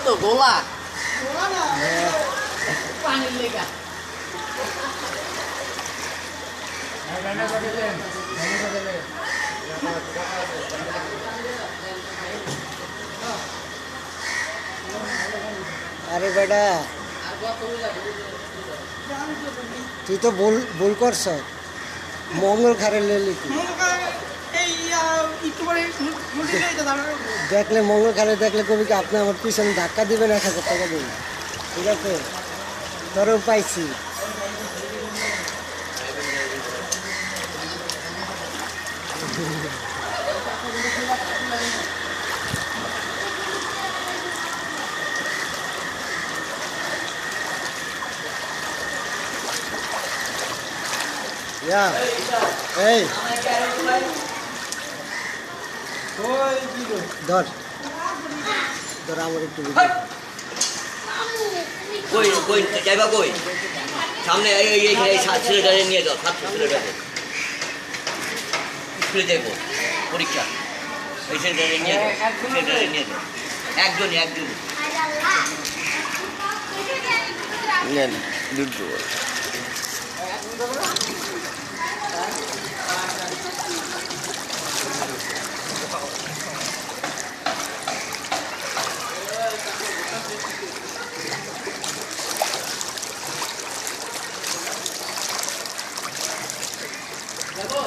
তো গোলা পানির লেগা আরে বেটা তুই তো ভুল করছ মঙ্গল খারে লেলি দেখলে মঙ্গল খারে দেখলে কবি কি আপনি আমার পিছনে ধাক্কা দিবেন 1000 টাকা দিন ঠিক আছে তোরও পাইছি এই ধর ধর আমার একটু কই কই যাইবা কই সামনে এই ছেলেটারে নিয়ে যাও ছাত্র ছেলেটারে স্কুলে যাইব পরীক্ষা এই ছেলেটারে নিয়ে যাও ছেলেটারে নিয়ে যাও একজনই দুটো দেখো